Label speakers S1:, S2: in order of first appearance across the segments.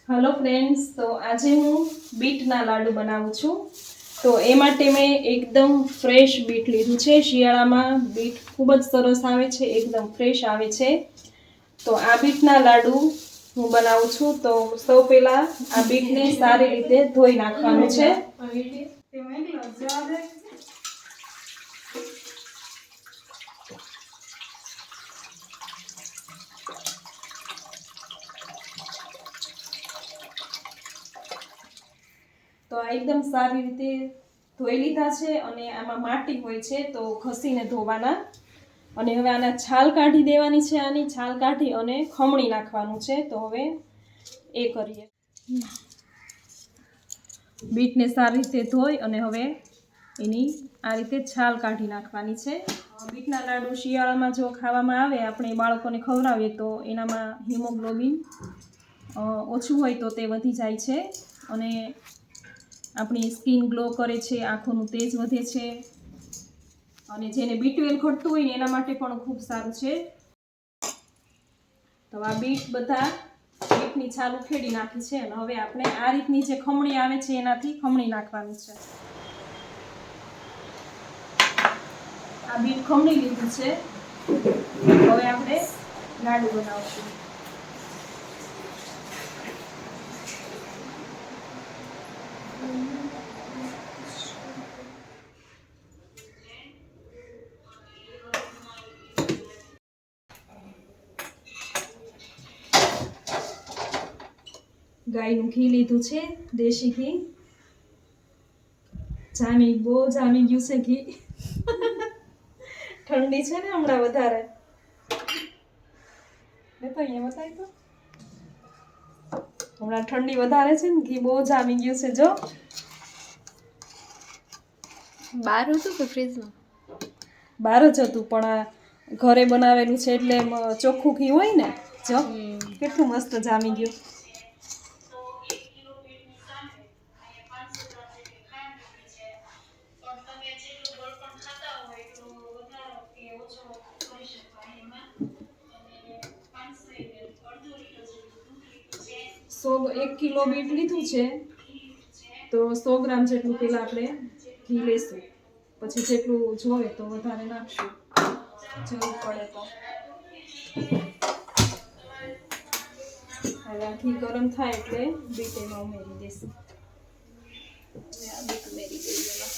S1: Hello friends, तो आज हूँ बीटना लाडू बनाવું છું। તો એ માટે મેં એકદમ ફ્રેશ બીટ લીધું છે। શિયાળામાં બીટ ખૂબ જ સરસ આવે છે, એકદમ ફ્રેશ આવે છે। તો આ બીટના લાડુ હું બનાવું છું। તો સૌ પહેલા આ બીટને સારી રીતે ધોઈ નાખવાનું છે। તો આ એકદમ સારી રીતે ધોઈ લીધા છે અને આમાં માટી હોય છે, તો ઘસીને ધોવાના। અને હવે આના છાલ કાઢી દેવાની છે। આની છાલ કાઢી અને ખમણી નાખવાનું છે। તો હવે એ કરીએ। બીટને સારી રીતે ધોઈ અને હવે એની આ રીતે છાલ કાઢી નાખવાની છે। બીટના લાડુ શિયાળામાં જો ખાવામાં આવે, આપણે બાળકોને ખવડાવીએ તો એનામાં હિમોગ્લોબિન ઓછું હોય તો તે વધી જાય છે અને આપણી સ્કિન ગ્લો કરે છે, આંખોનું તેજ વધે છે અને જેને B12 ઘટતું હોય ને એના માટે પણ ખૂબ સારું છે। તો આ બીટની છાલ ઉખેડી નાખી છે અને હવે આપણે આ રીતની જે ખમણી આવે છે એનાથી ખમણી નાખવાની છે। આ બીટ ખમણી લીધું છે। હવે આપણે લાડુ બનાવશું। ગાયનું ઘી લીધું છે, દેશી ઘી। બહુ જામી ગયું છે ઘી। ઠંડી છે ને હમણાં વધારે। તો અહીંયા બતાવી તો, હમણાં ઠંડી વધારે છે ને ઘી બહુ જામી ગયું છે। જો
S2: બહાર હતું કે ફ્રીજમાં?
S1: બહાર જ હતું, પણ આ ઘરે બનાવેલું છે એટલે ચોખ્ખું ઘી હોય ને। જો કેટલું મસ્ત જામી ગયું। સો 1 કિલો બીટ લીધું છે તો 100 ગ્રામ જેટલું પેલા આપણે ઘી લેશું, પછી જેટલું જોવે તો વધારે નાખશું, જરૂર પડે તો। હવે આ ઘી ગરમ થાય એટલે બીટ એમાં ઉમેરી દેશું। આ બીટ ઉમેરી દઈએ એમાં।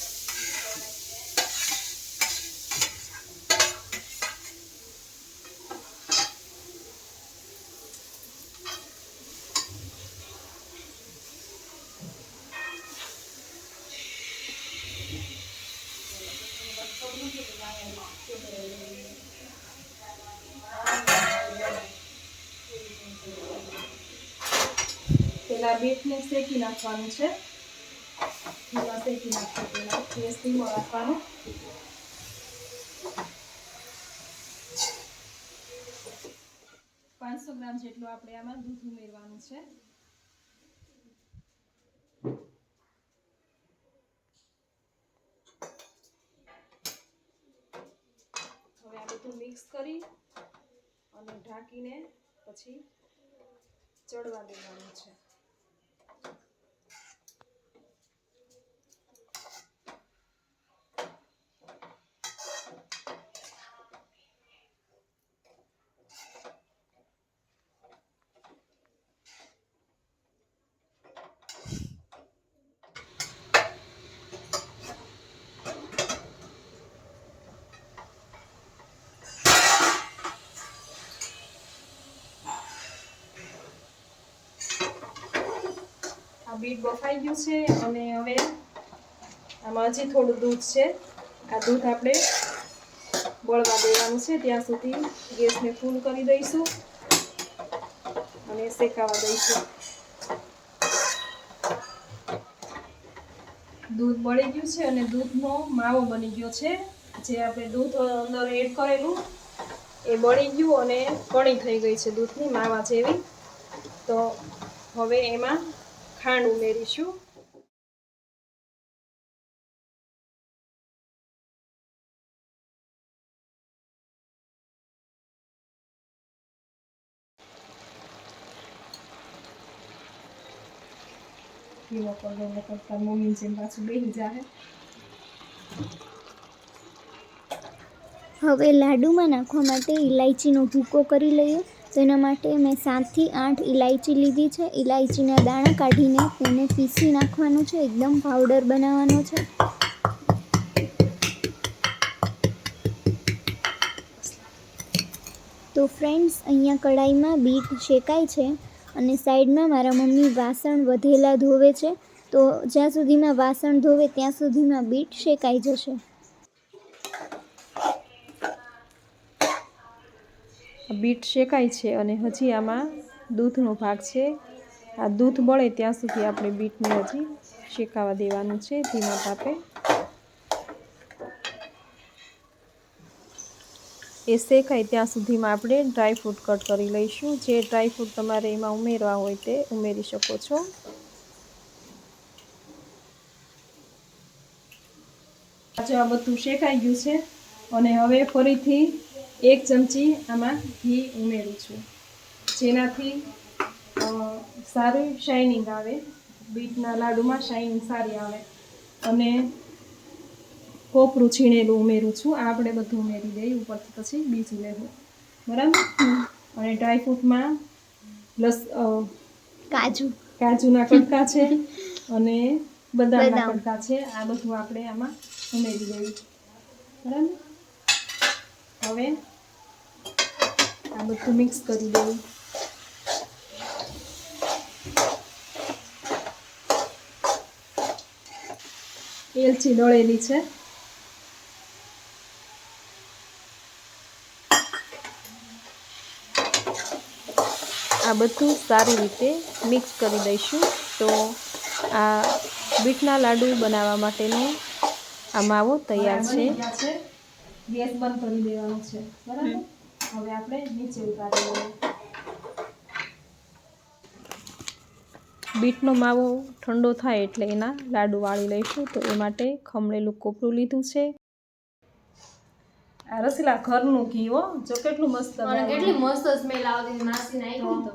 S1: પેલા બીટને શેકી નાખવાનું છે। ઘીમાં શેકી નાખવું, પેલા ગેસ ધીમો રાખવાનો। પાંચસો ગ્રામ જેટલું આપણે આમાં દૂધ ઉમેરવાનું છે। હવે આ બધું મિક્સ કરી અને ઢાંકીને પછી ચડવા દેવાનું છે। આ બીટ બફાઈ ગયું છે અને હવે આમાં હજી થોડું દૂધ છે। આ દૂધ આપણે બળવા દેવાનું છે, ત્યાં સુધી ગેસને ફૂલ કરી દઈશું અને શેકાવા દઈશું। દૂધ બળી ગયું છે અને દૂધનો માવો બની ગયો છે। જે આપણે દૂધ અંદર એડ કરેલું એ બળી ગયું અને કણી થઈ ગઈ છે દૂધની માવા જેવી। તો હવે એમાં ખાંડ ઉમેરીશું। કેવો કરવો કરતા મમ્મી જેમ પાછું બેસી જાય.
S3: હવે લાડુમાં નાખવા માટે ઇલાયચીનો ભૂકો કરી લઈએ. તો એના માટે મેં 7 થી 8 ઇલાયચી લીધી છે. ઇલાયચીના દાણા કાઢીને તેને પીસી નાખવાનું છે. એકદમ પાવડર બનાવવાનો છે. તો ફ્રેન્ડ્સ, અહીંયા કઢાઈમાં બીટ શેકાય છે અને સાઈડમાં મારા મમ્મી વાસણ વધેલા ધોવે છે. તો જ્યાં સુધીમાં વાસણ ધોવે ત્યાં સુધીમાં બીટ શેકાઈ જશે.
S1: બીટ શેકાય છે અને હજી આમાં દૂધનો ભાગ છે. આ દૂધ બળે ત્યાં સુધી આપણે બીટને હજી શેકાવા દેવાનું છે ધીમા તાપે. એ શેકાય ત્યાં સુધીમાં આપણે ડ્રાયફ્રૂટ કટ કરી લઈશું. જે ડ્રાયફ્રૂટ તમારે એમાં ઉમેરવા હોય તે ઉમેરી શકો છો. આજે આ બધું શેકાઈ ગયું છે અને હવે ફરીથી 1 ચમચી આમાં ઘી ઉમેરું છું, જેનાથી સારી શાઇનિંગ આવે. બીટના લાડુમાં શાઇનિંગ સારી આવે. અને કોપરું છીણેલું ઉમેરું છું. આ આપણે બધું ઉમેરી દઈએ ઉપરથી, પછી બીજું લેવું, બરાબર. અને ડ્રાયફ્રૂટમાં કાજુના કટકા છે અને બદામના કટકા છે. આ બધું આપણે આમાં ઉમેરી દઈએ, બરાબર. હવે આ બધું મિક્સ કરી દઈએ. એલચી દળેલી છે. આ બધું સારી રીતે મિક્સ કરી દઈશું. તો આ બીટના લાડુ બનાવવા માટેનો આ માવો તૈયાર છે. ગેસ બંધ કરી દેવાનો છે, બરાબર. હવે આપણે નીચે ઉતારી લઈએ. બીટનો માવો ઠંડો થાય એટલે એના લાડુ વાળી લઈશું. તો એ માટે ખમણેલું કોપરું લીધું છે. આ રસીલા ઘરનું ઘી હો, જો કેટલું મસ્ત,
S2: કેટલી મસ્ત સ્મેલ આવતી માસી નાખ્યું તો.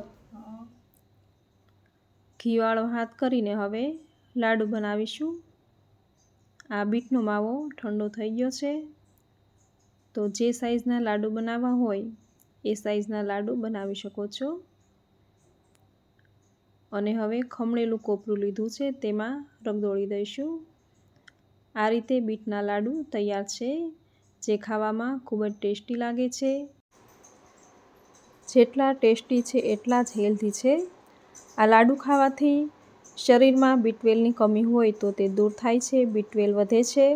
S1: ઘી વાળો હાથ કરીને હવે લાડુ બનાવીશું. આ બીટનો માવો ઠંડો થઈ ગયો છે. તો જે સાઈઝના લાડુ બનાવવા હોય એ સાઈઝના લાડુ બનાવી શકો છો. અને હવે ખમણેલું કોપરું લીધું છે, તેમાં રગદોળી દઈશું. આ રીતે બીટના લાડુ તૈયાર છે, જે ખાવામાં ખૂબ જ ટેસ્ટી લાગે છે. જેટલા ટેસ્ટી છે એટલા જ હેલ્ધી છે. આ લાડુ ખાવાથી શરીરમાં B12ની કમી હોય તો તે દૂર થાય છે. B12 વધે છે,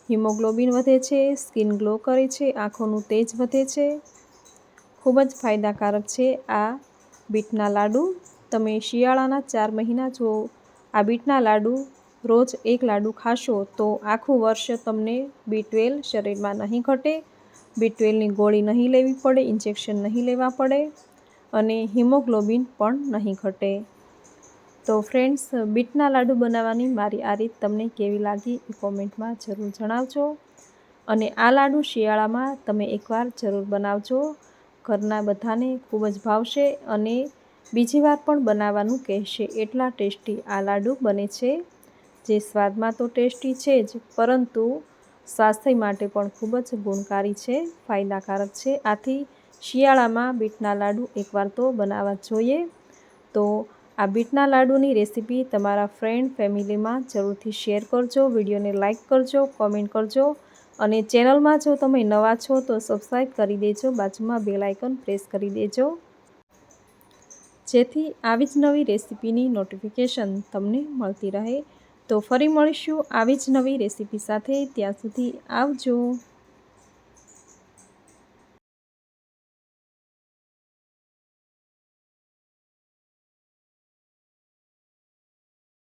S1: હિમોગ્લોબિન વધે છે, સ્કિન ગ્લો કરે છે, આંખોનું તેજ વધે છે. ખૂબ જ ફાયદાકારક છે આ બીટના લાડુ. તમે શિયાળાના 4 મહિના જો આ બીટના લાડુ રોજ 1 લાડુ ખાશો તો આખું વર્ષ તમને B12 શરીરમાં નહીં ઘટે. B12ની ગોળી નહીં લેવી પડે, ઇન્જેક્શન નહીં લેવા પડે અને હિમોગ્લોબિન પણ નહીં ઘટે. તો ફ્રેન્ડ્સ, બીટના લાડુ બનાવવાની મારી આ રીત તમને કેવી લાગી એ કોમેન્ટમાં જરૂર જણાવજો. અને આ લાડુ શિયાળામાં તમે એકવાર જરૂર બનાવજો. ઘરના બધાને ખૂબ જ ભાવશે અને બીજી વાર પણ બનાવવાનું કહેશે. એટલા ટેસ્ટી આ લાડુ બને છે, જે સ્વાદમાં તો ટેસ્ટી છે જ, પરંતુ સ્વાસ્થ્ય માટે પણ ખૂબ જ ગુણકારી છે, ફાયદાકારક છે. આથી શિયાળામાં બીટના લાડુ એકવાર તો બનાવવા જોઈએ. તો આ બીટના લાડુની રેસીપી તમારા ફ્રેન્ડ ફેમિલીમાં જરૂરથી શેર કરજો. વિડીયોને લાઇક કરજો, કોમેન્ટ કરજો અને ચેનલમાં જો તમે નવા છો તો સબસ્ક્રાઈબ કરી દેજો. બાજુમાં બેલ આઇકન પ્રેસ કરી દેજો, જેથી આવી જ નવી રેસીપીની નોટિફિકેશન તમને મળતી રહે. તો ફરી મળીશું આવી જ નવી રેસીપી સાથે. ત્યાં સુધી આવજો.